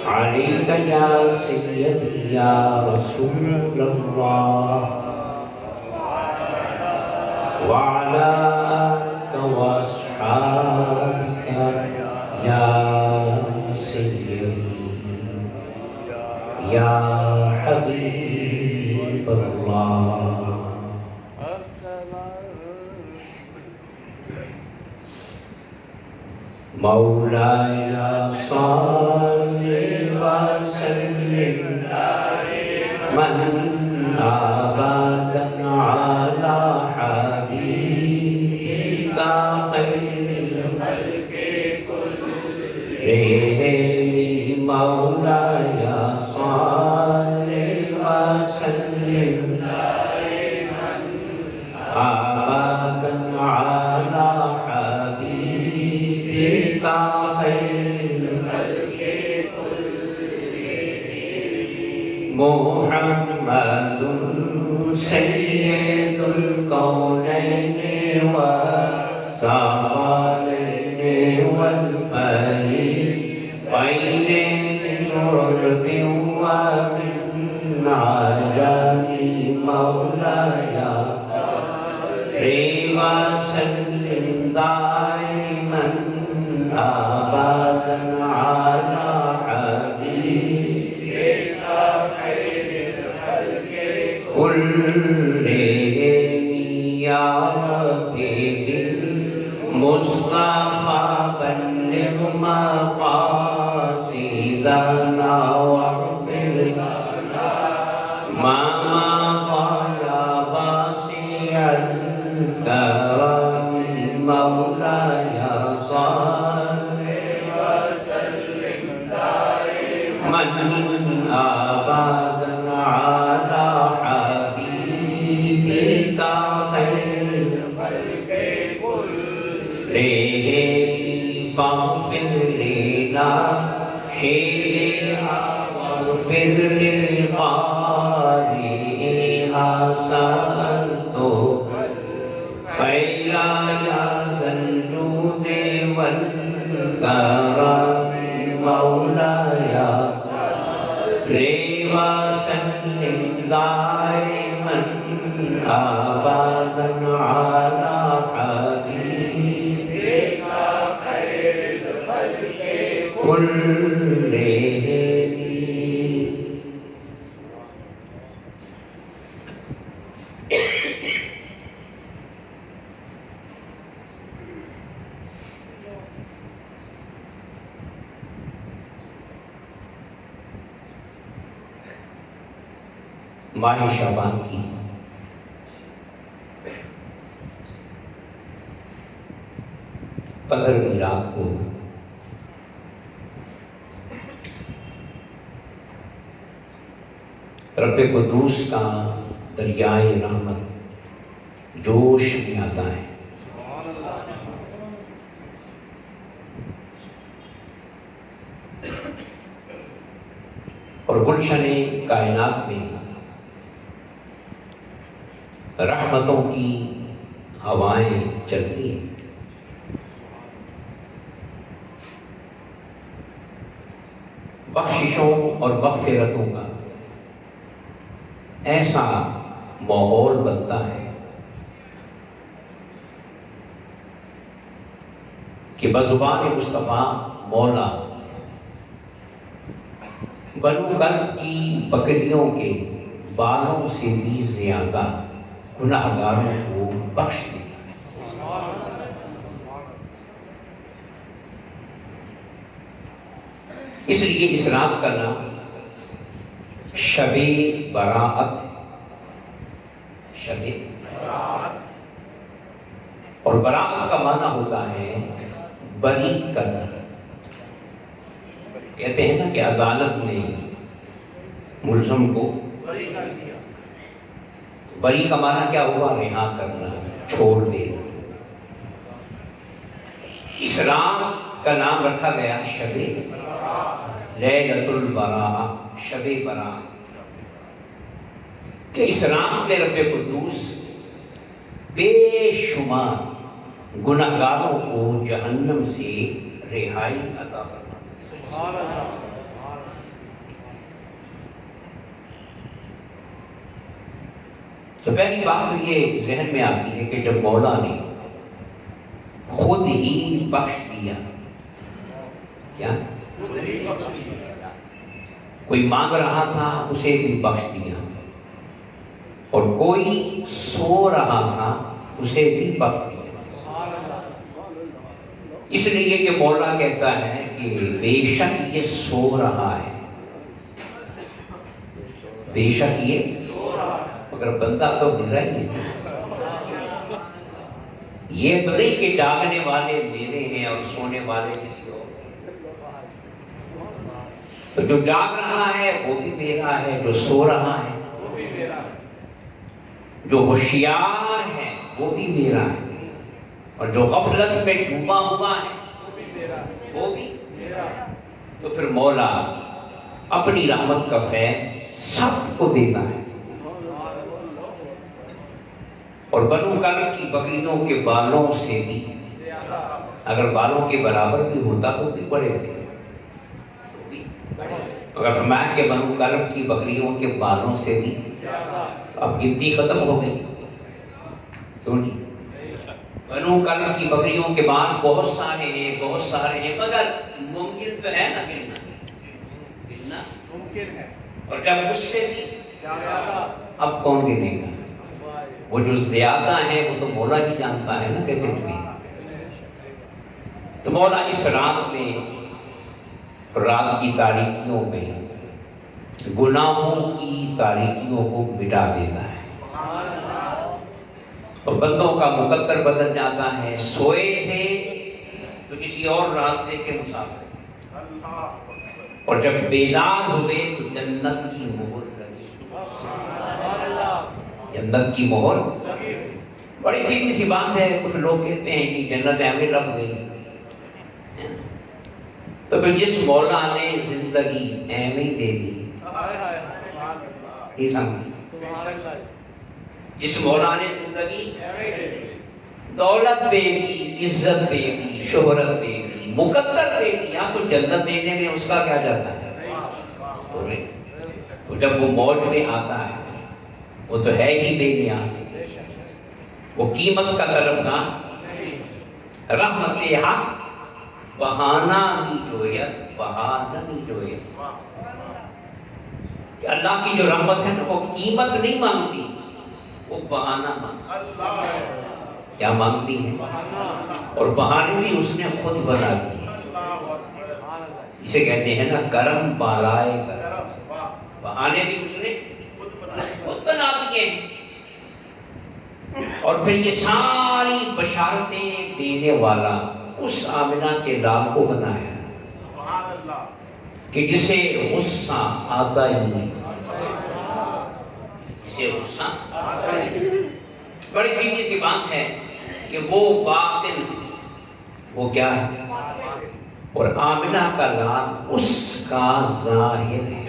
عليك يا سيدي يا رسول الله وعلى آلك وأصحابك يا سيدي يا حبيب الله. مولاي صل وسلم دائما ابدا على حبيبك خير الخلق كلهم. مولاي صل وسلم دائما ابدا على حبيبك خير الخلق كلهم. محمد سيد الكونين والثقلين والفريقين من عرب ومن عجم. مولاي صل وسلم دائما ابدا على حبيبك خير الخلق كلهم. يا ربي بالمصطفى بلغ مقاصدنا واغفر لنا ما مضى يا واسع الكرم. مولاي صل وسلم دائما ابدا على حبيبك خير الخلق كلهم. فاغفر لنا شيئا واغفر لقارئها. سألت خير يا ذا الجود والكرم. مولاي صل وسلم دائما ابدا على حبيبك خير الخلق كلهم. ماہ شعبان کی 15ویں رات کو رب قدوس کا دریائے رحمت جوش میں آتا ہے. اور گلشن کائنات میں رحمتوں کی ہوائیں چلتی ہیں. بخششوں اور مغفرتوں کا ایسا ماحول بنتا ہے کہ بزبان مصطفیٰ مولا بنو کرب کی بکریوں کے بالوں سے بھی زیادہ گناہگاروں کو بخش دے. اس لیے اس رات کا نام شب براءت ہے. شب براءت، اور براءت کا معنی ہوتا ہے بری کرنا. کہتے ہیں نا کہ عدالت نے ملزم کو بری کر دیا. بری کا معنی کیا ہوا؟ رہا کرنا، چھوڑ دینا. اس رات کا نام رکھا گیا شب لیلۃ البراء، شب براء، کہ اس رات میں رب قدوس بے شمار گناہگاروں کو جہنم سے رہائی عطا فرماتا ہے. تو پہلی بات تو یہ ذہن میں آتی ہے کہ جب مولا نے خود ہی بخش دیا، کیا کوئی مانگ رہا تھا اسے بھی بخش دیا، اور کوئی سو رہا تھا اسے بھی بخش دیا۔ اس لیے کہ مولا کہتا ہے کہ بے شک یہ سو رہا ہے، بے شک یہ مگر بندہ تو میرا ہی ہے۔ یہ تو نہیں کہ جاگنے والے میرے ہیں اور سونے والے کسی اور، تو جو جاگ رہا ہے وہ بھی میرا ہے، جو سو رہا ہے وہ بھی میرا ہے، جو ہوشیار ہے وہ بھی میرا ہے، اور جو غفلت میں ڈوبا ہوا ہے وہ بھی میرا ہے، وہ بھی میرا ہے۔ تو پھر مولا اپنی رحمت کا فیض سب کو دیتا ہے، اور بنو کلب کی بکریوں کے بالوں سے بھی اگر بالوں کے برابر بھی ہوتا تو بھی بڑے تھے، اگر فرمایا کہ بنو کلب کی بکریوں کے بالوں سے بھی، اب گنتی ختم ہو گئی، کیوں نہیں؟ بنو کلب کی بکریوں کے بال بہت سارے ہیں، بہت سارے ہیں، مگر ممکن تو ہے نا گننا ممکن ہے، اور جب اس سے بھی اب کون گنے گا؟ وہ جو زیادہ ہیں وہ تو مولا ہی جانتا ہے نا کہ کتنے۔ تو مولا اس رات میں، رات کی تاریکیوں میں گناہوں کی تاریکیوں کو مٹا دیتا ہے، اور بندوں کا مقدر بدل جاتا ہے۔ سوئے تھے تو کسی اور راستے کے مسافر، اور جب بیدار ہوئے تو جنت کی مہر لگی، جنت کی مہر۔ بڑی سیدھی سی بات ہے، کچھ لوگ کہتے ہیں کہ جنت ہمیں لگ گئی، تو پھر جس مولا نے زندگی ایویں ہی دے دی، جس مولا نے زندگی دولت دے دی، عزت دے دی، شہرت دے دی، مقدر دے دیا، تو جنت دینے میں اس کا کیا جاتا ہے؟ تو جب وہ موج میں آتا ہے وہ تو ہے ہی بے نیاز، وہ قیمت کا طلبگار، رحمت حق بہانہ نہیں جویت، بہانہ نہیں جویت، کہ اللہ کی جو رحمت ہے نا وہ قیمت نہیں مانگتی، وہ بہانہ مانگتی۔ کیا مانگتی ہے؟ اور بہانے بھی اس نے خود بنا دی ہے، اسے کہتے ہیں نا کرم بالائے کرم، بہانے بھی اس نے خود بنا دیے ہیں۔ اور پھر یہ ساری بشارتیں دینے والا اس آمنہ کے لال کو بنایا کہ جسے غصہ آتا ہی نہیں، جسے غصہ آتا ہی نہیں۔ بڑی سیدھی سی بات ہے کہ وہ باطن وہ کیا ہے، اور آمنہ کا لال اس کا ظاہر ہے،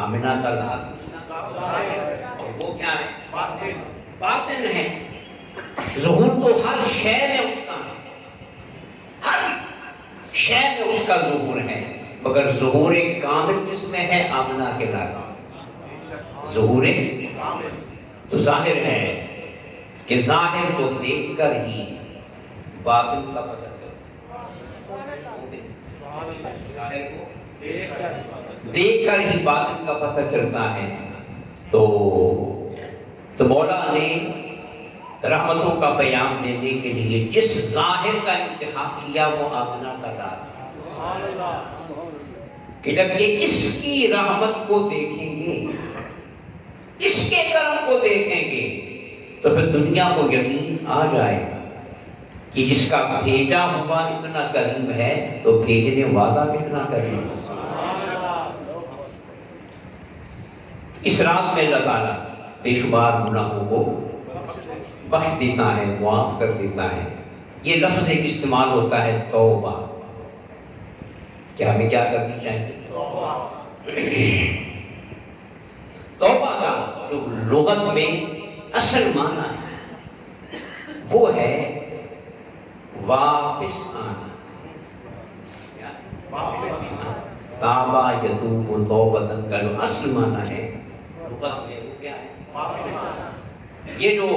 آمنہ کا لال اور وہ کیا ہے؟ باطن ہے۔ ظہور تو ہر شے میں اس کا ہے، ہر شے میں اس کا ظہور ہے، مگر ظہور کامل کس میں ہے؟ آمنہ کے لال۔ ظہور تو ظاہر ہے کہ ظاہر کو دیکھ کر ہی باطن کا پتہ چلتا ہے، دیکھ کر ہی باطن کا پتہ چلتا ہے۔ تو مولا نے رحمتوں کا پیام دینے کے لیے جس ظاہر کا انتخاب کیا وہ آمنہ کا لال، کہ جب یہ اس کی رحمت کو دیکھیں گے، اس کے کرم کو دیکھیں گے، تو پھر دنیا کو یقین آ جائے گا کہ جس کا بھیجا ہوا اتنا قریب ہے تو بھیجنے والا کتنا قریب ہے۔ اس رات میں اللہ تعالیٰ بے شمار گناہوں کو بخش دیتا ہے، معاف کر دیتا ہے۔ یہ لفظ ایک استعمال ہوتا ہے توبہ، کیا ہمیں کیا کرنی چاہیے؟ توبہ کا جو لغت میں اصل معنی ہے وہ ہے واپس آنا، تابا یتوب توبتن کا جو اصل معنی ہے لغت میں وہ کیا ہے؟ یہ جو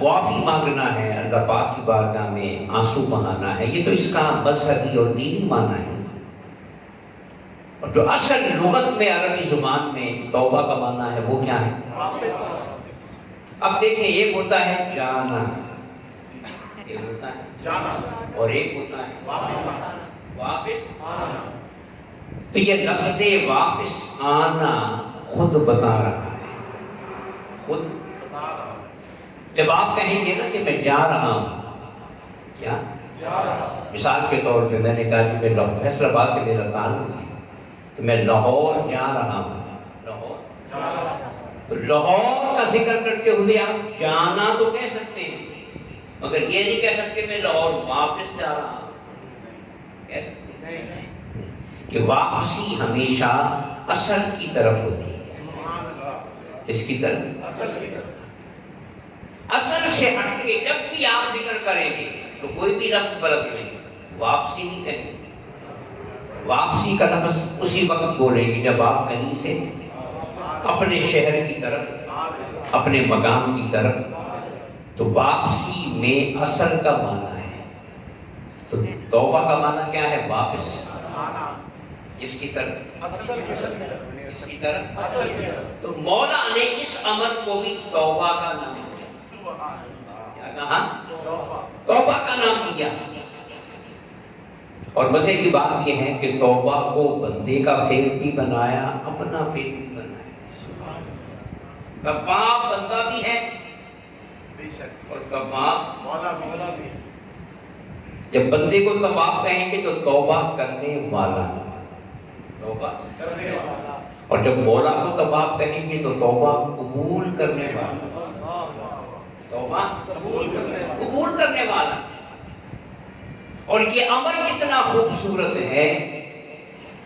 معافی مانگنا ہے اللہ پاک کی بارگاہ میں، آنسو بہانا ہے، یہ تو اس کا مذہبی اور دینی معنی ہے. اور جو اصل لغت میں عربی زبان میں توبہ کا معنی ہے وہ کیا ہے؟ اب دیکھیں، ایک ہوتا ہے جانا، ایک ہوتا ہے جانا، اور ایک ہوتا ہے واپس آنا. تو یہ لفظ واپس آنا خود بتا رہا ہے، خود بتا رہا ہے. جب آپ کہیں گے نا کہ میں جا رہا ہوں، کیا جا رہا ہوں، مثال کے طور پہ میں نے کہا کہ میں فیصل آباد سے میرا تعلق ہے کہ میں لاہور جا رہا ہوں، لاہور جا رہا ہوں، تو لاہور کا ذکر کرتے ہوئے آپ جانا تو کہہ سکتے ہیں، مگر یہ نہیں کہہ سکتے میں لاہور واپس جا رہا ہوں. کہہ سکتے ہیں کہ واپسی ہمیشہ اصل کی طرف ہوتی ہے. اس کی طرف، اصل سے ہٹ کے جب بھی آپ ذکر کریں گے تو کوئی بھی لفظ غلط نہیں، واپسی نہیں کہیں گے. واپسی کا لفظ اسی وقت بولیں گے جب آپ کہیں سے اپنے شہر کی طرف، اپنے مقام کی طرف. تو واپسی میں اصل کا معنی ہے. تو توبہ کا معنی کیا ہے؟ واپس جس کی طرف، اس کی طرف. تو مولا نے اس عمل کو بھی توبہ کا نام دیا. کیا کہا؟ توبہ کا نام دیا. اور مزے کی بات یہ ہے کہ توبہ کو بندے کا فعل بھی بنایا، اپنا فعل بھی بنایا. تواب بندہ بھی ہے اور تواب مولا بھی. جب بندے کو تواب کہیں گے تو توبہ کرنے والا، توبہ کرنے والا. اور جب مولا کو تواب کہیں گے تو توبہ قبول کرنے والا، توبہ قبول کرنے والا. اور یہ امر کتنا خوبصورت ہے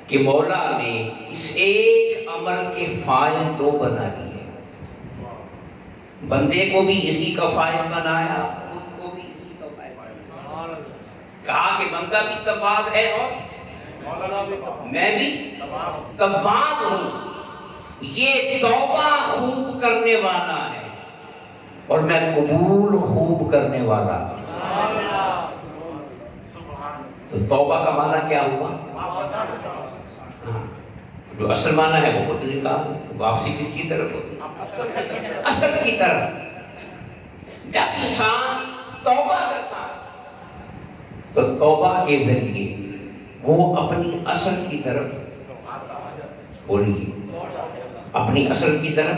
کہ مولا نے اس ایک امر کے فاعل دو بنا دیے. بندے کو بھی اسی کا فاعل بنایا، خود کو بھی اسی کا فاعل بنایا. کہا کہ بندہ بھی تواب ہے اور میں بھی تواب ہوں. یہ توبہ خوب کرنے والا ہے اور میں قبول خوب کرنے والا. تو توبہ کا معنی کیا ہوا؟ جو اصل معنی ہے وہ خود نکال. واپسی کس کی طرف ہوتی ہے؟ اصل کی طرف. جب انسان توبہ کرتا ہے تو توبہ کے ذریعے وہ اپنی اصل کی طرف، بولیے، اپنی اصل کی طرف.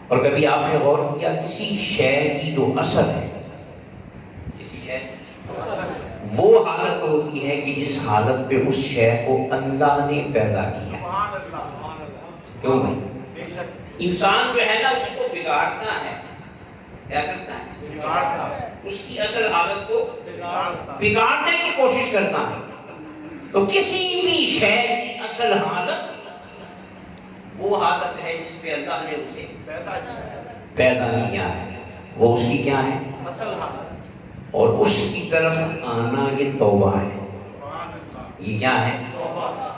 اور کبھی آپ نے غور کیا کسی شے کی جو اصل ہے، کسی شے وہ حالت ہوتی ہے کہ جس حالت پہ اس شے کو اللہ نے پیدا کیا. کیوں نہیں؟ انسان جو ہے نا اس کو بگاڑتا ہے. کیا کرتا ہے؟ بگاڑتا ہے. اس کی اصل حالت کو بگاڑنے کی کوشش کرتا ہے. تو کسی بھی شے کی اصل حالت وہ حالت ہے جس پہ اللہ نے اسے پیدا کیا ہے. وہ اس کی کیا ہے؟ اصل حالت. اور اس کی طرف آنا یہ توبہ ہے. یہ کیا ہے؟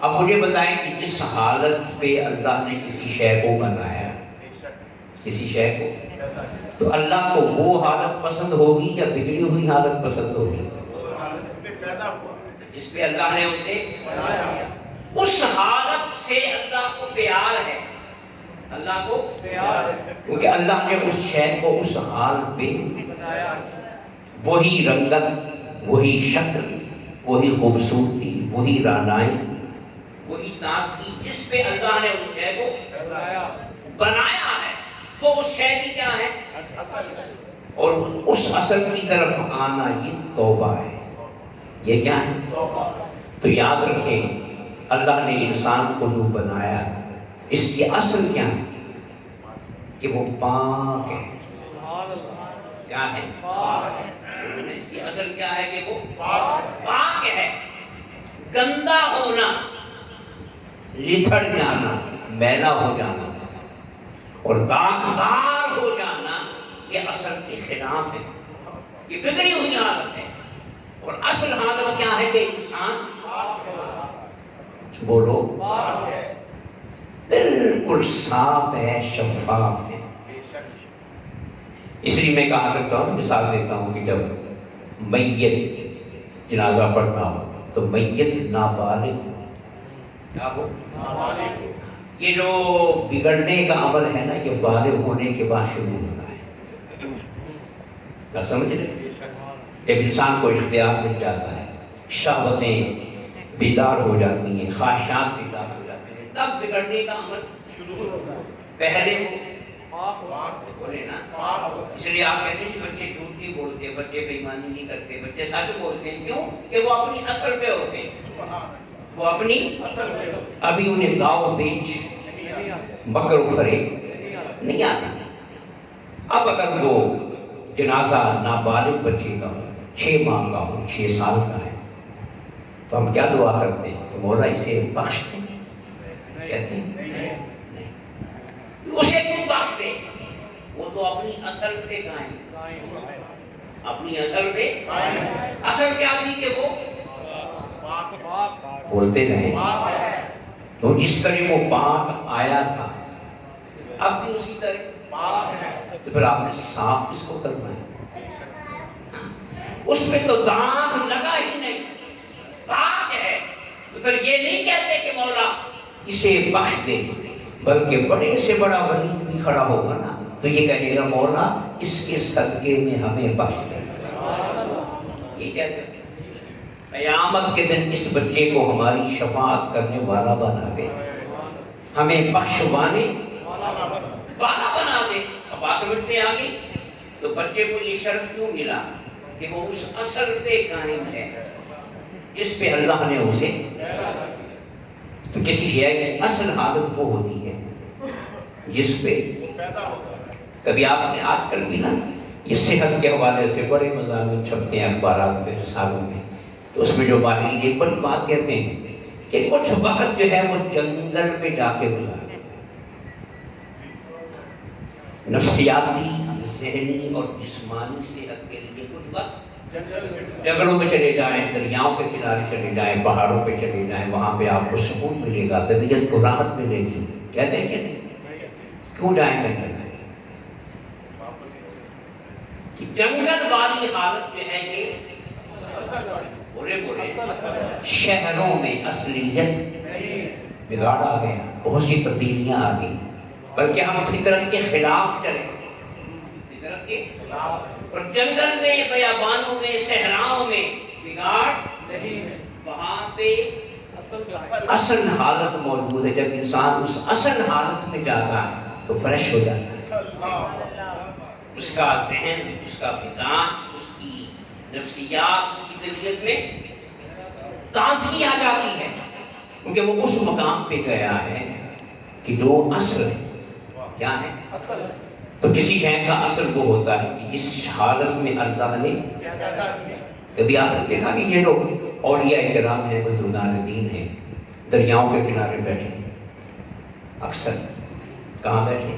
اب مجھے بتائیں کہ جس حالت پہ اللہ نے کسی شے کو بنایا، کسی شے کو، تو اللہ کو وہ حالت پسند ہوگی یا بگڑی ہوئی حالت پسند ہوگی؟ جس پہ اللہ نے اسے بنایا. اس حالت سے اللہ کو پیار ہے، اللہ کو پیار ہے کیونکہ اللہ نے اس شے کو اس حال پہ بنایا. وہی رنگت، وہی شکل، وہی خوبصورتی، وہی رانائی، وہی تازگی جس پہ اللہ نے اس شے کو بنایا ہے، وہ اس شے کی کیا ہے؟ اور اس اصل کی طرف آنا یہ توبہ ہے. یہ کیا ہے؟ تو یاد رکھیں اللہ نے انسان کو جو بنایا اس کی اصل کیا ہے؟ کہ وہ پاک ہے. کیا ہے؟ اس کی اصل کیا ہے؟ کہ وہ پاک ہے. گندا ہونا، لتھڑ جانا، میلا ہو جانا اور داغدار ہو جانا یہ اصل کے خلاف ہے. یہ بگڑی ہوئی حالت ہے. اور اصل حالت کیا ہے؟ کہ انسان بولو بالکل صاف ہے، شفاف ہے۔ اس لیے میں کہا کرتا ہوں، مثال دیتا ہوں کہ جب میت جنازہ پڑھنا ہو تو میت نابالغ کیا ہو؟ یہ جو بگڑنے کا عمل ہے نا، یہ بالغ ہونے کے بعد شروع ہوتا ہے۔ کیا سمجھ رہے؟ جب انسان کو اختیار مل جاتا ہے، شہوتیں بیدار ہو جاتی ہیں، خواہشات بیدار ہو جاتی ہیں، تب بگڑنے کا عمل شروع ہوتا ہے۔ پہلے وہ بولے نا، اس لیے آپ کہتے ہیں کہ بچے جھوٹ نہیں بولتے، بچے بے ایمانی نہیں کرتے، بچے سچ بولتے ہیں۔ کیوں؟ کہ وہ اپنی اصل پہ ہوتے ہیں، وہ اپنی اصل پہ ہوتے ہیں۔ ابھی انہیں داؤ بیچ مکر و فریب نہیں آتا۔ اب اگر وہ جنازہ نابالغ بچے کا ہو، 6 ماہ کا ہو، 6 سال کا ہے، تو ہم کیا دعا کرتے ہیں کہ مولا اسے بخش دیں؟ کہتے ہیں اسے کچھ بخش دے، وہ تو اپنی اصل پہ قائم، اپنی اصل پہ اصل کیا تھی کہ وہ بولتے رہے، تو جس طرح وہ پاک آیا تھا اب بھی اسی طرح پاک ہے، تو پھر آپ نے صاف اس کو کرنا ہے۔ اس پہ تو داغ لگا ہی نہیں، پاک ہے، تو پھر یہ نہیں کہتے کہ مولا اسے بخش دے، بلکہ بڑے سے بڑا ولی بھی کھڑا ہوگا نا تو یہ کہے گا مولا اس کے صدقے میں ہمیں بخش دے۔ یہ کہتے ہیں قیامت کے دن اس بچے کو ہماری شفاعت کرنے والا بنا دے، ہمیں بخشوانے والا بنا دے۔ اب بات سمجھ میں آ گئی؟ تو بچے کو یہ شرف کیوں ملا کہ وہ اس اصل پہ قائم ہے جس پہ اللہ نے اسے، تو کسی شے کی اصل حالت وہ ہوتی ہے جس پہ کبھی آپ نے آج کل بھی نا یہ صحت کے حوالے سے بڑے مضامین چھپتے ہیں اخبارات میں، رسالوں میں، تو اس میں جو ماہرین ایک بڑی بات کہتے ہیں کہ کچھ وقت جو ہے وہ جنگل میں جا کے گزارے، نفسیاتی، ذہنی اور جسمانی صحت کے لیے کچھ وقت جنگلوں میں چلے جائیں، دریاؤں کے کنارے چلے جائیں، پہاڑوں پہ چلے جائیں، وہاں پہ آپ کو سکون ملے گا، طبیعت کو راحت ملے گی۔ کہتے ہیں کہ نہیں؟ کیوں جائیں جنگل میں؟ کہ جنگل والی حالت جو ہے کہ بولے شہروں میں اصلیت بگاڑ آ گیا، بہت سی تبدیلیاں آ گئی، بلکہ ہم فطرت کے خلاف چلے، فطرت کے خلاف، اور جنگل میں، بیابانوں میں، صحراؤں میں بگاڑ نہیں ہے، وہاں پہ اصل حالت موجود ہے۔ جب انسان اس اصل حالت میں جاتا ہے تو فریش ہو جاتا ہے، اس کا ذہن، اس کا مزاج، اس کی نفسیات، اس کی طبیعت میں تازگی آ جاتی ہے، کیونکہ وہ اس مقام پہ گیا ہے کہ جو اصل کیا ہے، تو کسی شے کا اصل وہ ہوتا ہے کہ جس حالت میں اللہ نے، کبھی آپ نے دیکھا کہ یہ لوگ اولیاء کرام ہیں، بزرگان دین ہیں، دریاؤں کے کنارے بیٹھے، اکثر کہاں بیٹھے؟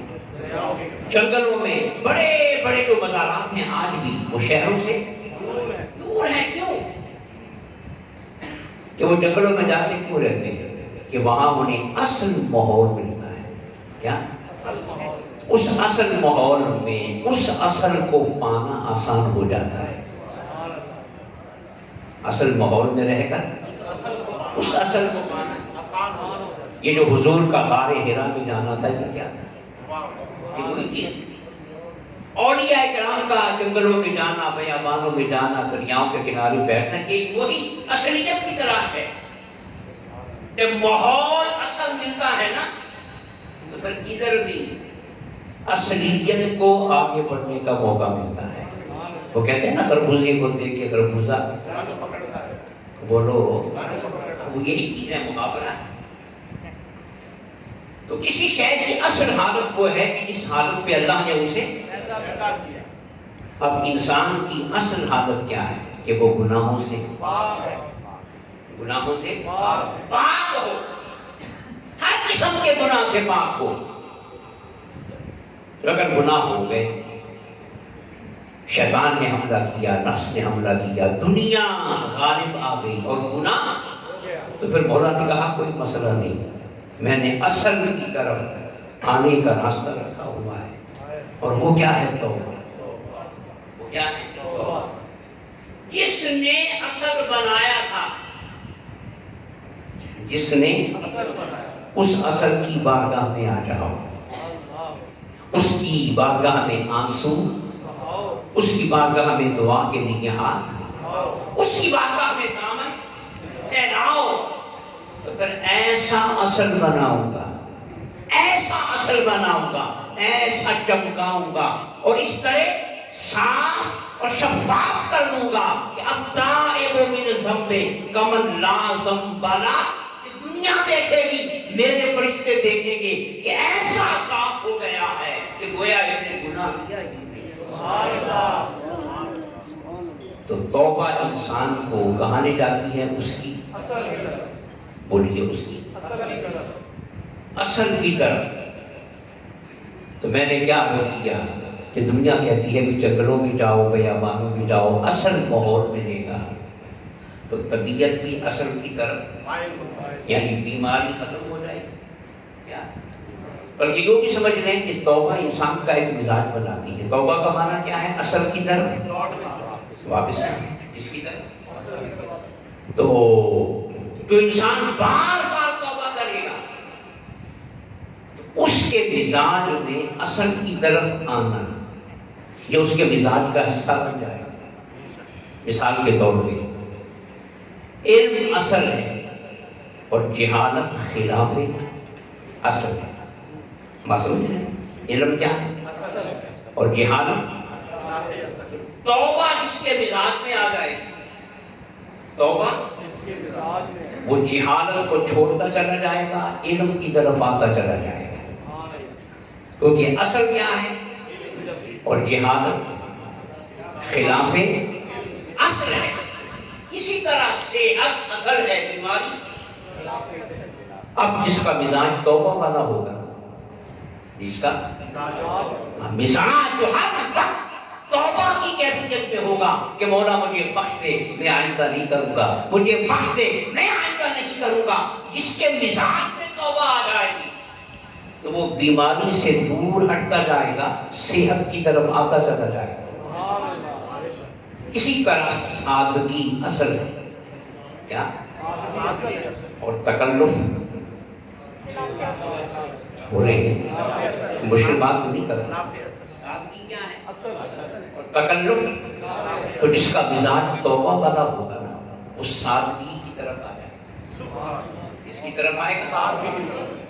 جنگلوں میں۔ بڑے بڑے جو مزارات ہیں آج بھی وہ شہروں سے دور ہیں۔ کیوں؟ کہ وہ جنگلوں میں جا کے کیوں رہتے ہیں؟ کہ وہاں انہیں اصل ماحول ملتا ہے۔ کیا؟ اس اصل ماحول میں اس اصل کو پانا آسان ہو جاتا ہے۔ اصل ماحول میں رہ کر اس اصل کو پانا آسان ہو۔ یہ جو حضور کا غار حرا میں جانا تھا، یہ کیا تھا؟ اولیاء کرام کا جنگلوں میں جانا، بیابانوں میں جانا، دریاؤں کے کنارے بیٹھنا، یہ وہی اصلیت کی تلاش ہے۔ جب ماحول اصل ملتا ہے نا تو پھر ادھر بھی اصلیت کو آگے بڑھنے کا موقع ملتا ہے۔ وہ کہتے ہیں نا خربوزے کو دیکھ کے خربوزہ بولو، وہ یہی چیز ہے، مقابلہ ہے۔ تو کسی شے کی اصل حالت وہ ہے کہ جس حالت پہ اللہ نے اسے پیدا کیا۔ اب انسان کی اصل حالت کیا ہے؟ کہ وہ گناہوں سے پاک ہے، گناہوں سے پاک ہو، ہر قسم کے گناہ سے پاک ہو۔ اگر گناہ ہو گئے، شیطان نے حملہ کیا، نفس نے حملہ کیا، دنیا غالب آ گئی اور گناہ، تو پھر مولا نے کہا کوئی مسئلہ نہیں، میں نے اصل کی طرف آنے کا راستہ رکھا ہوا ہے، اور وہ کیا ہے؟ توبہ۔ وہ کیا ہے؟ توبہ۔ جس نے اصل بنایا تھا، جس نے اس اصل کی بارگاہ میں آ جاؤ، اس کی بارگاہ میں آنسو، اس کی بارگاہ میں دعا کے لیے ہاتھ، اس کی بارگاہ میں دامن پھیلاؤ، تو پھر ایسا اصل بناؤں گا، ایسا اصل بناؤں گا، ایسا چمکاؤں گا، اور اس طرح صاف اور شفاف کر دوں گا کہ التائب من الذنب کمن لا ذنب لہ، دنیا دیکھے گی، میرے فرشتے دیکھیں گے کہ ایسا صاف ہو گیا ہے کہ گویا اس نے گناہ کیا ہی نہیں۔ تو توبہ انسان کو کہاں لے جاتی ہے؟ اس کی بولیے، اس کی اصل کی طرف۔ تو میں نے کیا عرض کیا کہ دنیا کہتی ہے کہ جنگلوں میں جاؤ، بیابانوں میں جاؤ، اصل ماحول ملے گا، تو طبیعت بھی اصل کی طرف، یعنی بیماری ختم ہو جائے کیا؟ بلکہ یہ بھی سمجھ لیں کہ توبہ انسان کا ایک مزاج بناتی ہے۔ توبہ کا معنی کیا ہے؟ اصل کی طرف واپس، اس کی طرف۔ تو جو انسان بار بار توبہ کرے گا، اس کے مزاج میں اصل کی طرف آنا یہ اس کے مزاج کا حصہ بن جائے گا۔ مثال کے طور پہ علم اصل ہے اور جہالت خلاف اصل ہے۔ بات سمجھ رہے ہیں؟ علم کیا ہے اور جہالت۔ توبہ جس کے مزاج میں آ جائے، توبہ وہ جہالت کو چھوڑتا چلا جائے گا، علم کی طرف آتا چلا جائے گا، کیونکہ اصل کیا ہے اور جہالت خلاف اصل ہے۔ اسی طرح صحت اصل ہے، بیماری۔ اب جس کا مزاج توبہ والا ہوگا، جس کا مزاج جو ہر وقت توبہ کی کیفیت میں ہوگا کہ مولا مجھے بخش دے، میں آئندہ نہیں کروں گا، مجھے بخش دے، میں آئندہ نہیں کروں گا، جس کے مزاج میں توبہ آ جائے گی تو وہ بیماری سے دور ہٹتا جائے گا، صحت کی طرف آتا چلا جائے گا۔ اسی طرح سادگی اصل ہے، کیا؟ اور تکلف، بولیں گے مشکل بات تو نہیں کرنا، سادگی کیا ہے اور تکلف۔ تو جس کا مزاج توبہ والا ہوگا نا، وہ سادگی کی طرف آ جائے گا۔ اس کی طرف آئے گا،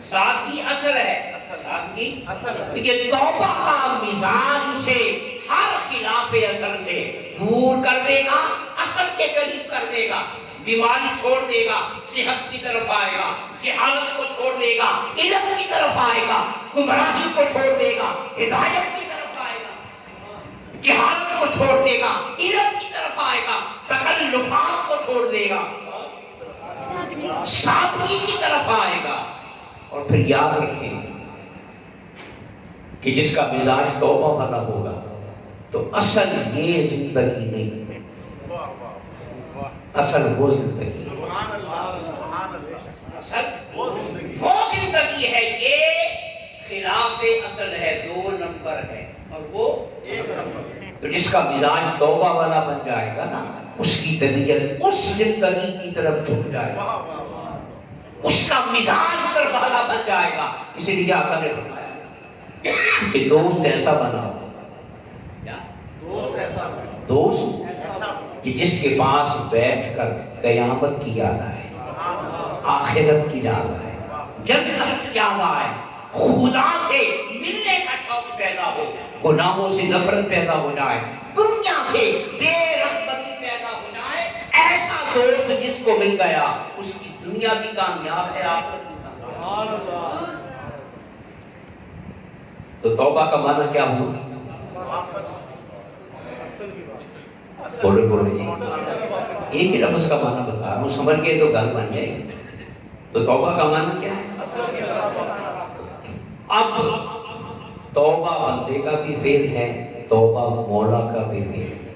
سادگی اصل ہے، سادگی یہ توبہ کا مزاج اسے ہر خلاف اصل سے دور کر دے گا، اصل کے قریب کر دے گا، بیماری چھوڑ دے گا، صحت کی طرف آئے گا، جہالت کو چھوڑ دے گا، علم کی طرف آئے گا، گمراہی کو چھوڑ دے گا، ہدایت کی طرف آئے گا، جہالت کو چھوڑ دے گا، علم کی طرف آئے گا، تکلفات کو چھوڑ دے گا، سادگی کی طرف آئے گا۔ اور پھر یاد رکھیں کہ جس کا مزاج توبہ والا ہوگا تو اصل یہ زندگی نہیں، اصل وہ زندگی، اصل وہ زندگی ہے، یہ خلاف اصل ہے، 2 نمبر ہے، اور وہ 1 نمبر۔ تو جس کا مزاج توبہ والا بن جائے گا نا، اس کی طبیعت اس زندگی کی طرف جھک جائے گا، اس کا مزاج پر والا بن جائے گا۔ اسی لیے آقا نے فرمایا کہ دوست ایسا بناؤ، دوست کہ جس کے پاس بیٹھ کر قیامت کی یاد آئے، آخرت کی یاد آئے، جنت کی یاد آئے، خدا سے ملنے کا شوق پیدا ہو، گناہوں سے نفرت پیدا ہو جائے، دنیا سے بے رغبتی پیدا ہو جائے۔ ایسا دوست جس کو مل گیا، اس کی دنیا بھی کامیاب ہے، آخرت بھی کامیاب۔ تو توبہ کا معنی کیا ہوا؟ بولے ایک ہی لفظ کا معنی بتا رہا ہوں، سمجھ گئے تو گل بن جائے گی۔ تو توبہ کا معنی کیا ہے؟ اب توبہ بندے کا بھی فعل ہے، توبہ مولا کا بھی فعل ہے۔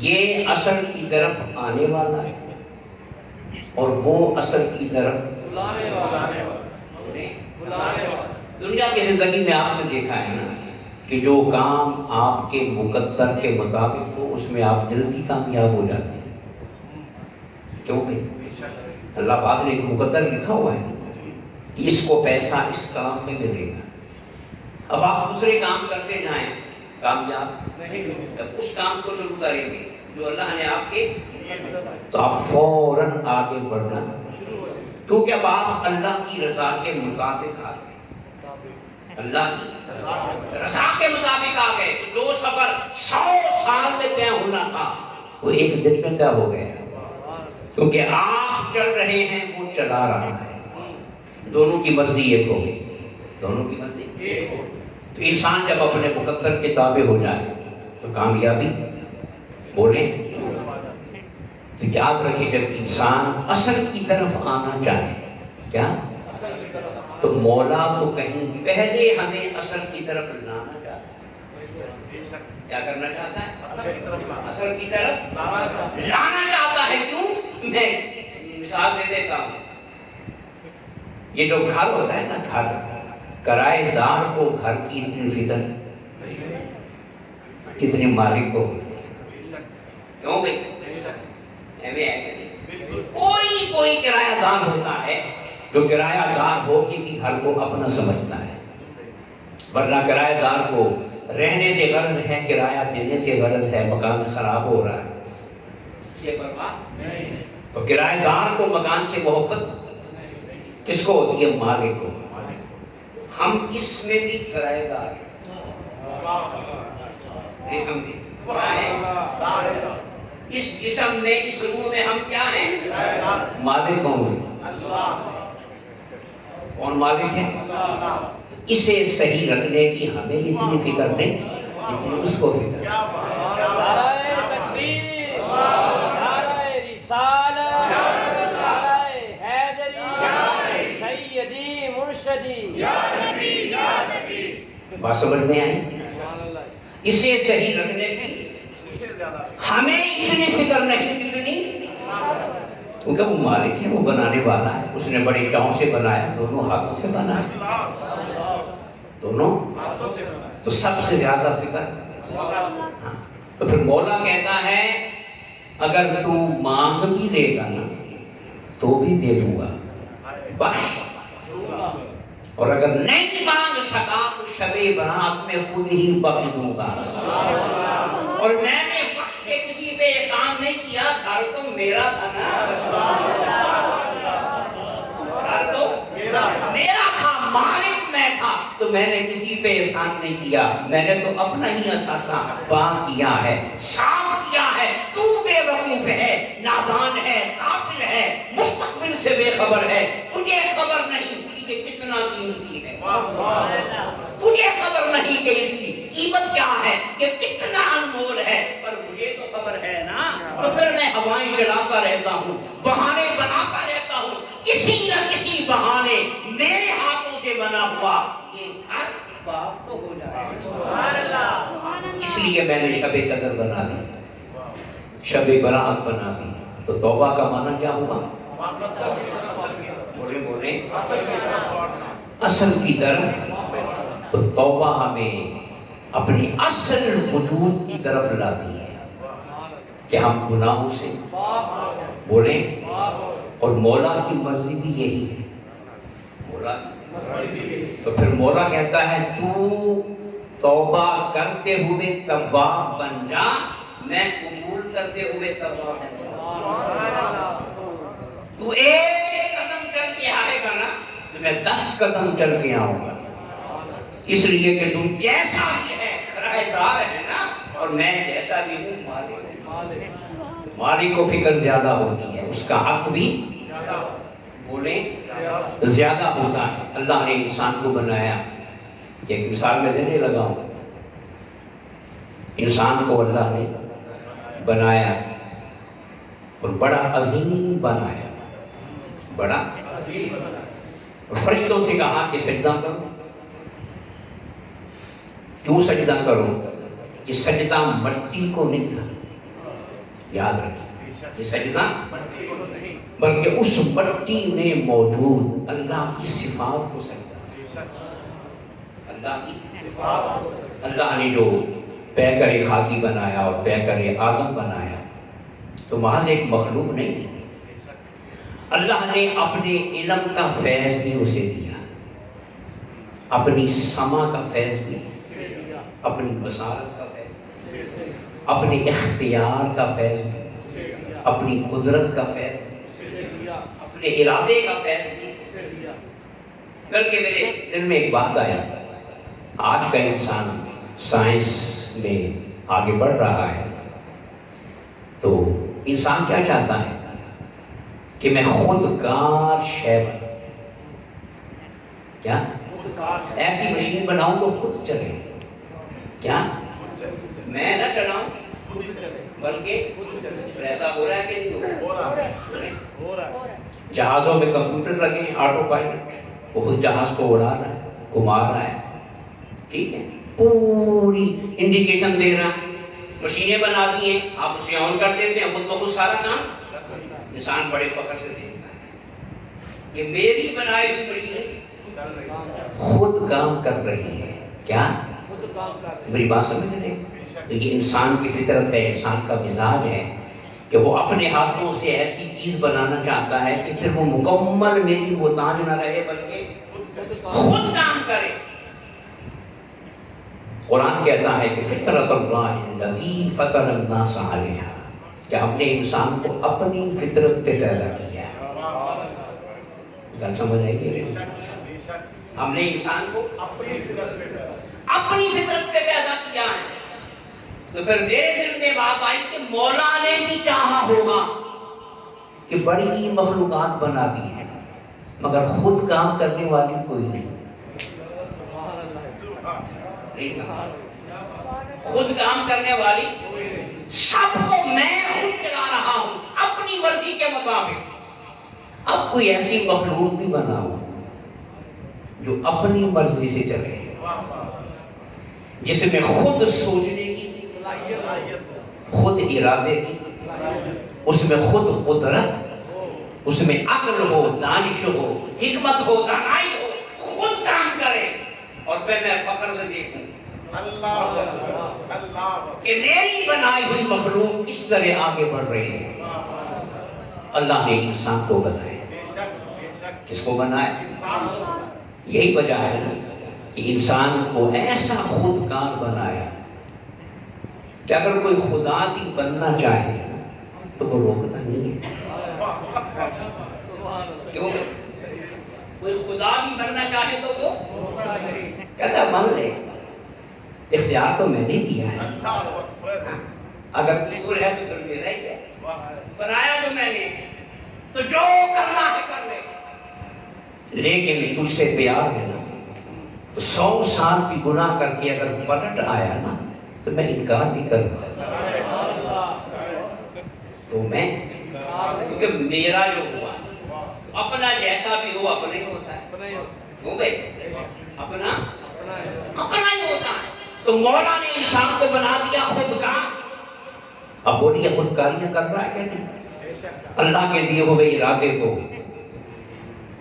یہ اصل کی طرف آنے والا ہے اور وہ اصل کی طرف دنیا کی زندگی میں آپ نے دیکھا ہے نا کہ جو کام آپ کے مقدر کے مطابق ہو اس میں آپ جلدی کامیاب ہو جاتے ہیں. کیوں بھائی؟ اللہ پاک نے ایک مقدر لکھا ہوا ہے کہ اس کو پیسہ اس کام میں ملے گا. اب آپ دوسرے کام کرتے جائیں کامیاب نہیں، اس کام کو شروع کریں گے جو اللہ نے آپ کے تو آپ فوراً آگے بڑھنا، کیونکہ اب آپ اللہ کی رضا کے مطابق آ گئے، اللہ کی رضا کے مطابق آ گئے. جو سفر 100 سال میں طے ہونا تھا وہ ایک دن میں طے ہو گیا، کیونکہ آپ چل رہے ہیں وہ چلا رہا ہے. دونوں کی مرضی ایک ہو گئی، دونوں کی مرضی ایک ہو. تو انسان جب اپنے مقدر کے تابع ہو جائے تو کامیابی بولیں. تو یاد رکھیں جب انسان اصل کی طرف آنا چاہے، کیا تو مولا تو کہیں پہلے ہمیں اصل کی طرف لانا چاہتا ہے. کیا کرنا چاہتا ہے؟ اصل کی طرف لانا چاہتا ہے. کیوں؟ میں مثال دے دیتا ہوں. یہ جو گھر ہوتا ہے نا، گھر کرائے دار کو گھر کی اتنی فکر کتنی مالک کو ہوتی ہے. کیوں بھائی؟ کوئی کرایہ دار ہوتا ہے جو کرایہ دار ہو کے بھی گھر کو اپنا سمجھتا ہے، ورنہ کرایہ دار کو رہنے سے غرض ہے، کرایہ دینے سے غرض ہے مکان خراب ہو رہا ہے یہ پرواہ نہیں. تو کرایہ دار کو مکان سے محبت کس کو ہوتی ہے؟ مالک کو. ہم اس میں بھی کرایہ دار ہیں. اس جسم میں، اس روح میں ہم کیا ہیں؟ مالک کون ہے؟ کون مالک ہے؟ اسے صحیح رکھنے کی ہمیں اتنی فکر نہیں جتنی اس کو فکر. نعرہ تکبیر، نعرہ رسالت، نعرہ حیدری، سیدی مرشدی. بات سمجھ میں آئی؟ اسے صحیح رکھنے کی ہمیں اتنی فکر نہیں جتنی، کیونکہ وہ مالک ہے، وہ بنانے والا ہے. اس نے بڑے چاؤں سے بنایا، دونوں ہاتھوں سے بنایا، دونوں تو سب سے زیادہ فکر. تو پھر مولا کہتا ہے اگر تو مانگ بھی لے گا نا تو بھی دے دوں گا بس، اور اگر نہیں مانگ سکا تو شب برات میں خود ہی بخش دوں گا. اور میں نے بخش کے کسی پہ احسان نہیں کیا، گھر تو میرا تھا نا، گھر تو میرا تھا، مالک میں تھا، تو میں نے کسی پہ احسان نہیں کیا. میں نے تو اپنا ہی اثاثہ پاک کیا ہے، صاف کیا ہے. تو بے وقوف ہے، نادان ہے، غافل ہے، مستقبل سے بے خبر ہے. تجھے خبر نہیں کہ کتنا قیمتی ہے، تجھے خبر نہیں کہ اس کی قیمت کیا ہے، کہ کتنا انمول ہے. پر مجھے تو خبر ہے نا. تو پھر میں ہوائیں چلاتا رہتا ہوں، بہانے بناتا رہتا ہوں، کسی نہ کسی بہانے میرے ہاتھوں سے بنا ہوا یہ ہر بات تو ہو جائے. اس لیے میں نے شب قدر بنا دی، شب برات بنا دی. تو توبہ کا معنی کیا ہوا؟ بولے اصل کی طرف. تو توبہ ہمیں اپنی اصل وجود کی طرف لاتی ہے کہ ہم گناہوں سے بولیں. اور مولا کی مرضی بھی یہی ہے، مولا. تو پھر مولا کہتا ہے تو توبہ کرتے ہوئے تواب بن جا، میں قبول کرتے ہوئے تواب بن جا. تو ایک قدم چل کے آئے گا نا تو میں 10 قدم چل کے آؤں گا. اس لیے کہ تم جیسا شہر دار ہے نا، اور میں جیسا بھی ہوں مالک. مالک کو فکر زیادہ ہوتی ہے، اس کا حق بھی بولیں زیادہ ہوتا ہے. اللہ نے انسان کو بنایا کہ ایک مثال میں دینے لگا ہوں. انسان کو اللہ نے بنایا اور بڑا عظیم بنایا، بڑا عظیم. اور فرشتوں سے کہا کہ سجدہ کرو. کیوں سجدہ کرو؟ کہ سجدہ مٹی کو نہیں تھا، یاد رکھیں. یہ سجدہ بلکہ اس مٹی میں موجود اللہ کی صفات کو سجدہ، اللہ کی صفات، اللہ نے جو پیکر خاکی بنایا اور پیکر آدم بنایا تو محض ایک مخلوق نہیں تھی، اللہ نے اپنے علم کا فیض بھی اسے دیا، اپنی سما کا فیض بھی، اپنی بصارت کا فیض، اپنے اختیار کا فیض بھی، اپنی قدرت کا فیض، اپنے ارادے کا فیض بھی۔ بلکہ میرے دل میں ایک بات آیا، آج کا انسان سائنس میں آگے بڑھ رہا ہے تو انسان کیا چاہتا ہے کہ میں خودکار شے بناؤں، کیا ایسی مشین بناؤں تو خود چلے، کیا میں نہ چلاؤں بلکہ ایسا ہو رہا ہے کہ نہیں ہو رہا ہے؟ جہازوں میں کمپیوٹر لگے ہیں، آٹو پائلٹ، وہ خود جہاز کو اڑا رہا ہے، گھما رہا ہے، ٹھیک ہے، پوری انڈیکیشن دے رہا ہے، مشینیں بنا دی ہیں، آپ اسے آن کر دیتے ہیں، خود بخود سارا کام انسان بڑے فخر سے دیکھتا ہے کہ میری بنائی ہوئی مشین خود کام کر رہی ہے، کیا میری بات سمجھ رہے ہیں؟ لیکن انسان کی فطرت ہے، انسان کا مزاج ہے کہ وہ اپنے ہاتھوں سے ایسی چیز بنانا چاہتا ہے کہ پھر وہ مکمل میری محتاج نہ رہے بلکہ خود کام کرے۔ قرآن کہتا ہے کہ فطرت اللہ الذی فطر الناس علیہا، کہ ہم نے انسان کو اپنی فطرت پہ پیدا کیا ہے۔ بات سمجھ آئی گی؟ ہم نے انسان کو اپنی فطرت پہ پیدا کیا ہے۔ تو پھر میرے دل میں بات آئی کہ مولا نے بھی چاہا ہوگا کہ بڑی مخلوقات بنا دی ہیں مگر خود کام کرنے والی کوئی نہیں، خود کام کرنے والی، سب کو میں خود چلا رہا ہوں اپنی مرضی کے مطابق۔ اب کوئی ایسی مخلوق بھی بناؤ جو اپنی مرضی سے چلے، جس میں خود سوچنے کی، خود ارادے کی، اس میں خود قدرت، اس میں عقل ہو، دانش ہو، حکمت ہو، دانائی ہو، خود کام کرے، اور پھر میں فخر سے دیکھوں کہ میری بنائی ہوئی مخلوق کس طرح آگے بڑھ رہی ہے۔ اللہ نے انسان کو بنایا، کس کو بنایا؟ یہی وجہ ہے نا کہ انسان کو ایسا خود کار بنایا کہ اگر کوئی خدا بھی بننا چاہے تو وہ روکتا نہیں ہے، کوئی خدا بھی بننا چاہے تو وہ کہتا بن لے، اختیار تو میں نے دیا ہے، اگر قصور ہے تو پھر میرا ہی ہے، بنایا تو میں نے، تو جو کرنا ہے کر لے۔ لیکن تجھ سے پیار ہے نا تو 100 سال کی گناہ کر کے اگر پلٹ آیا نا تو میں انکار نہیں کرتا، تو میں، کیونکہ میرا جو ہوا اپنا جیسا بھی ہو اپنا ہی ہوتا ہے، ہو گئے اپنا ہی ہوتا ہے۔ تو مولا نے انسان کو بنا دیا خود کا، اب بولیے خود کاریاں کر رہا ہے کہ نہیں؟ اللہ کے دیے ہوئے ارادے کو،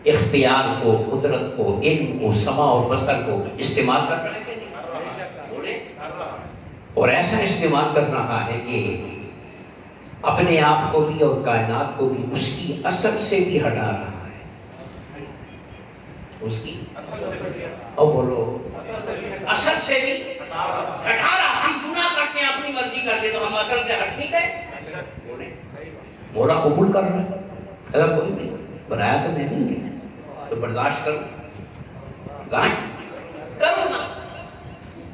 اختیار کو، قدرت کو، علم کو، سمع اور بصر کو استعمال کر رہا ہے کہ نہیں؟ اور ایسا استعمال کر رہا ہے کہ اپنے آپ کو بھی اور کائنات کو بھی اس کی اصل سے بھی ہٹا رہا ہے، اس کی اور بولو اصل سے بھی ہٹا رہا۔ ہم گناہ کرتے ہیں، اپنی مرضی کرتے تو ہم اصل سے ہٹ نہیں گئے، مولا قبول کر رہا ہے، اگر کوئی نہیں بنایا تو میں نہیں تو برداشت کرو، برداشت کرو نا،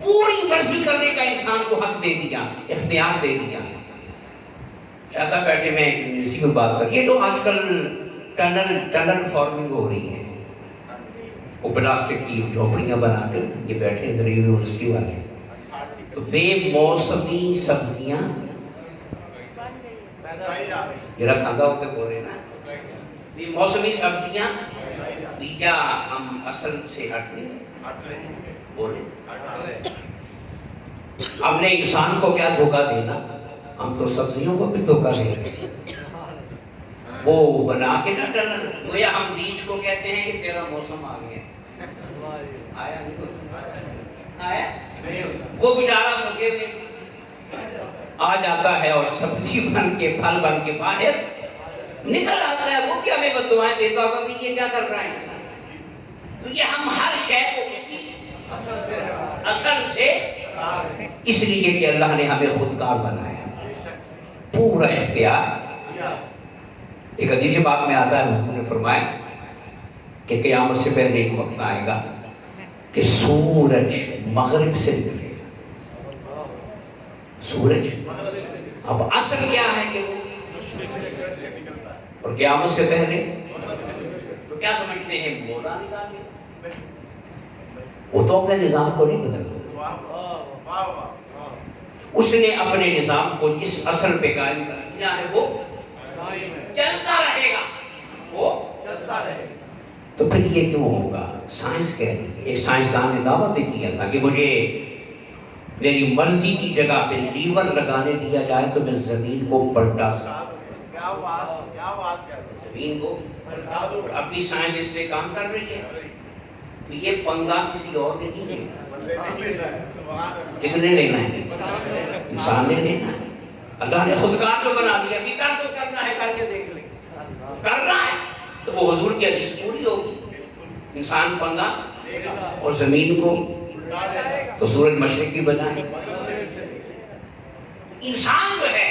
پوری مرضی کرنے کا انسان کو حق دے دیا، اختیار دے دیا۔ شاہ صاحب بیٹھے میں اسی میں بات کر، یہ جو آج کل ٹنل فارمنگ ہو رہی ہے، وہ پلاسٹک کی جھوپڑیاں بنا کے یہ بیٹھے ذرا یونیورسٹی والے، تو بے موسمی سبزیاں میرا کھانا ہوتے بول رہے نا، بے موسمی سبزیاں کیا ہم اصل سے ہٹ نہیں بولے؟ ہم نے انسان کو کیا دھوکہ دینا، ہم تو سبزیوں کو بھی دھوکہ دے رہے ہیں۔ وہ بنا کے نہ ٹنل، گویا ہم بیچ کو کہتے ہیں کہ تیرا موسم آ گیا، آیا نہیں آیا، وہ بیچارہ مکے میں آ جاتا ہے اور سبزی بن کے پھل بن کے باہر نکل آتا ہے، وہ کیا ہمیں بددعائیں دیتا ہوگا کہ یہ کیا کر رہا ہے؟ تو یہ ہم ہر شے کو اس کی اصل سے، اس لیے کہ اللہ نے ہمیں خودکار بنایا، پورا اختیار۔ ایک حدیث پاک میں آتا ہے، حضور نے فرمایا کہ قیامت سے پہلے ایک وقت آئے گا کہ سورج مغرب سے نکلے گا، سورج اب اصل کیا ہے کہ وہ، اور قیامت سے پہلے تو کیا سمجھتے ہیں مولا نکالے، وہ تو اپنے نظام کو نہیں بدلتا، اس نے اپنے نظام کو جس اصل پہ قائم کر دیا ہے وہ چلتا رہے گا، وہ چلتا رہے گا۔ تو پھر یہ کیوں ہوگا؟ سائنس کہہ رہی ہے، ایک سائنسدان نے دعویٰ بھی کیا تھا کہ مجھے میری مرضی کی جگہ پہ لیور لگانے دیا جائے تو میں زمین کو پلٹا زمین کو، اب بھی سائنس اس پہ کام کر رہی ہے۔ تو یہ پنگا کسی اور نے نہیں لینا، کس نے لینا ہے؟ انسان نے لینا ہے۔ اللہ نے خودکار کو بنا دیا، بھی کر تو کرنا ہے، کر کے دیکھ لیں، کر رہا ہے تو وہ حضور کی حدیث پوری ہوگی، انسان پنگا اور زمین کو تو سورج مشرق کی بجائے۔ انسان جو ہے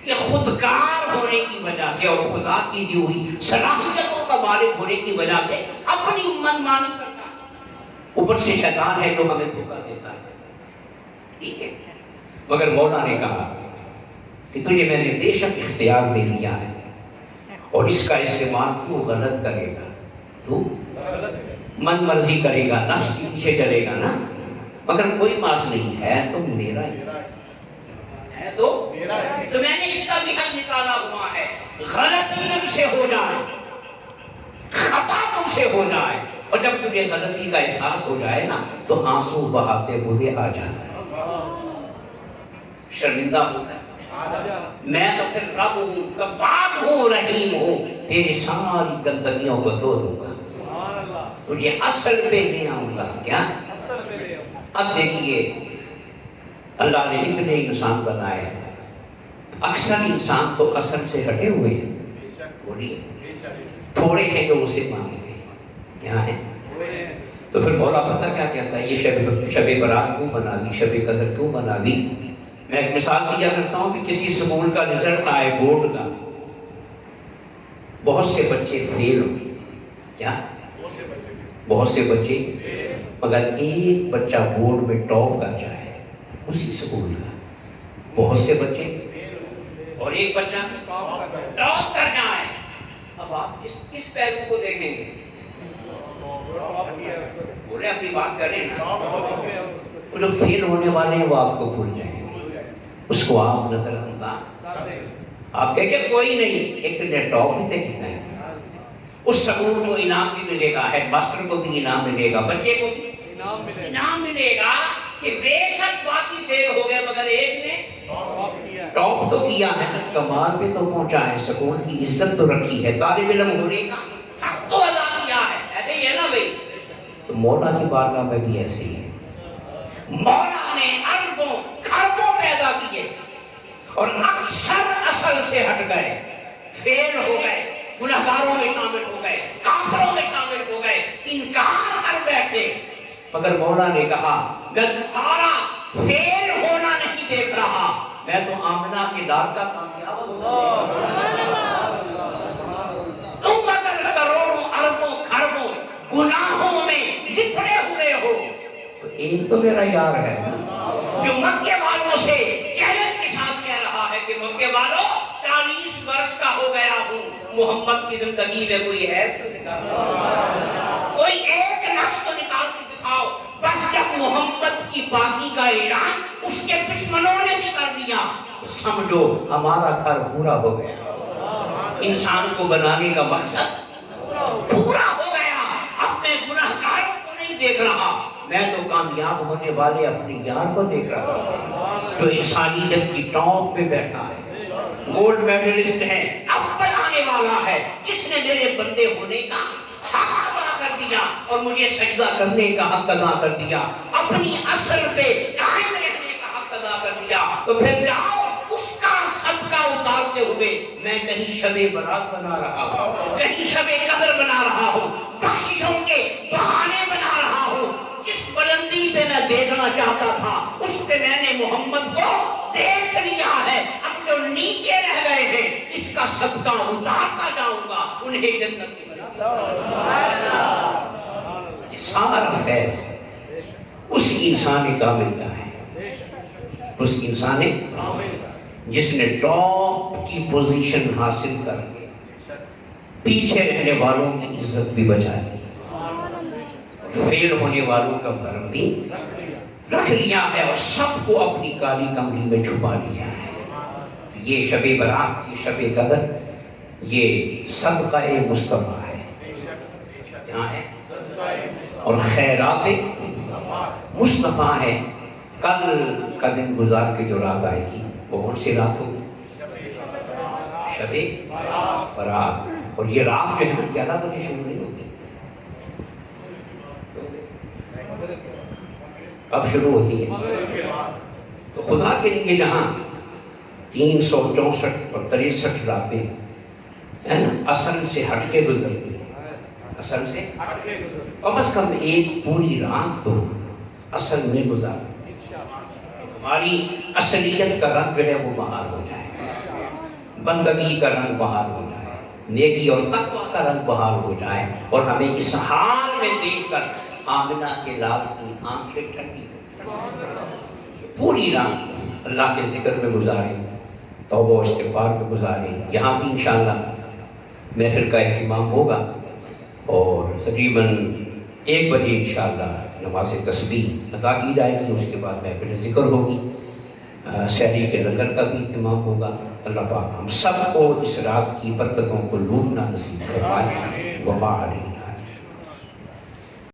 کہ خودکار ہونے کی وجہ سے اور خدا کی دی ہوئی صلاحیتوں کا مالک ہونے کی وجہ سے اپنی من مانی کرتا ہے، اوپر سے شیطان ہے جو ہمیں دھوکہ دیتا ہے، ٹھیک ہے؟ مگر مولا نے کہا کہ تجھے میں نے بے شک اختیار دے دیا ہے، اور اس کا استعمال تو غلط کرے گا، تو من مرضی کرے گا، نفس کے پیچھے چلے گا نا، مگر کوئی ماس نہیں ہے تو میرا ہی ہے، تو میں نے اس کا بھی حل نکالا ہوا ہے، غلطی تم سے ہو جائے، خطا تم سے ہو جائے، اور جب تجھے غلطی کا احساس ہو جائے نا تو آنسو بہاتے ہوئے آ جانا، شرمندہ ہو کر میں تو پھر رب ہوں، کفار ہوں، رحیم ہوں، تیری ساری گندگیوں کو دھو دوں گا، تجھے اصل پہ لے آؤں گا۔ کیا؟ اب دیکھیے اللہ نے اتنے انسان بنائے، اکثر انسان تو اصل سے ہٹے ہوئے ہیں، بولیے تھوڑے ہیں جو اسے مانتے ہیں، کیا ہے؟ تو پھر مولا پتہ کیا کہتا ہے؟ یہ شب برات کیوں بنا دی، شب قدر کیوں بنا دی؟ میں ایک مثال دیا کرتا ہوں کہ کسی اسکول کا رزلٹ آئے بورڈ کا، بہت سے بچے فیل ہو، کیا؟ بہت سے بچے، مگر ایک بچہ بورڈ میں ٹاپ کر جائے اسی اسکول کا، بہت سے بچے اور ایک بچہ ٹاپ کر جائے، اب آپ کس پہلو کو دیکھیں گے؟ بولے اپنی بات کریں نا، وہ جو فیل ہونے والے ہیں وہ آپ کو بھول جائیں گے، اس کو آپ نظر انداز، آپ کہیں گے کوئی نہیں، ایک نے ٹاپ ہی دیکھتا ہے، اس سکول کو انعام بھی ملے گا، ہیڈ ماسٹر کو بھی انعام ملے گا، بچے کو بھی انعام ملے گا کہ بے شک باقی فیل ہو گئے مگر ایک نے ٹاپ تو کیا ہے، کمال پہ تو پہنچا ہے، سکول کی عزت تو رکھی ہے، طالب علم ہونے کا حق تو ادا کیا ہے، ایسے ہی ہے نا بھائی؟ تو مولا کی بارگاہ میں بھی ایسے ہی ہے، مولا نے اربوں کھربوں پیدا کیے اور اکثر اصل سے ہٹ گئے، فیل ہو گئے، گناہگاروں میں شامل ہو گئے، کافروں میں شامل ہو گئے، انکار کر بیٹھے، مگر مولا نے کہا میں تمہارا فیل ہونا نہیں دیکھ رہا، میں تو آمنہ کے لال کا کامیاب ہوں، تم اگر کروڑوں اربوں کھربوں گناہوں میں لتڑے ہوئے ہو تو ایک تو میرا یار ہے جو مکے والوں سے چیلنج کے ساتھ کہہ رہا ہے کہ مکے والوں 40 برس کا ہو گیا ہوں، محمد کی زندگی میں کوئی عیب تو نکال، کوئی ایک نقص تو نکال کے دکھاؤ، بس جب محمد کی باقی کا اعلان اس کے دشمنوں نے بھی کر دیا تو سمجھو ہمارا گھر پورا ہو گیا، انسان کو بنانے کا مقصد پورا ہو گیا، اب میں گناہگاروں کو نہیں دیکھ رہا، میں تو کامیاب ہونے والے اپنے یار کو دیکھ رہا ہوں جو انسانیت کی ٹاپ پہ بیٹھا ہے، گولڈ میڈلسٹ ہے، اول آنے والا والا ہے جس نے میرے بندے ہونے کا حق ادا کر دیا اور مجھے سجدہ کرنے کا حق ادا کر دیا، اپنی اصل پہ قائم رہنے کا حق ادا کر دیا، تو پھر جاؤ اس کا صدقہ اتارتے ہوئے میں کہیں شب برات بنا رہا ہوں، کہیں شب قدر بنا رہا ہوں، بخششوں کے بہانے بنا رہا ہوں۔ جس بلندی پہ میں دیکھنا چاہتا تھا اس پہ میں نے محمد کو دیکھ لیا ہے، اب جو نیچے رہ گئے ہیں اس کا صدقہ اتارتا جاؤں گا، انہیں جنت کی سارا فیض اس انسان کامل کا ہے، اس انسان جس نے ٹاپ کی پوزیشن حاصل کر کے پیچھے رہنے والوں کی عزت بھی بچائی، فیل ہونے والوں کا بھرم بھی رکھ لیا ہے اور سب کو اپنی کالی کملی میں چھپا لیا ہے۔ یہ شب برات کی شب قدر یہ صدقہ مصطفیٰ ہے، کیا ہے؟ اور خیرات مصطفیٰ ہے۔ کل کا دن گزار کے جو رات آئے گی وہ کون سی رات ہوگی؟ شب برات۔ اور یہ رات جو ہے نا 11 بجے شروع نہیں ہوتی، اب شروع ہوتی ہے۔ تو خدا کے لیے جہاں 364 اور 63 راتیں ہے نا اصل سے ہٹ کے گزرتی ہیں، اصل سے کم از کم ایک پوری رات تو اصل میں گزار، ہماری اصلیت کا رنگ جو ہے وہ بہار ہو جائے، بندگی کا رنگ بہار ہو جائے، نیکی اور تقویٰ کا رنگ بہار ہو جائے، اور ہمیں اس حال میں دیکھ کر آمنہ کے لال کی آنکھیں ٹھنڈی پوری رات اللہ کے ذکر میں گزاریں، توبہ و استغفار میں گزاریں۔ یہاں بھی انشاءاللہ محفل کا اہتمام ہوگا اور تقریباً 1 بجے انشاءاللہ نماز تسبیح ادا کی جائے گی، اس کے بعد محفل ذکر ہوگی، سحری کے لنگر کا بھی اہتمام ہوگا۔ اللہ پاک ہم سب کو اس رات کی برکتوں کو لوٹنا نصیب فرمائے۔ وما علیہ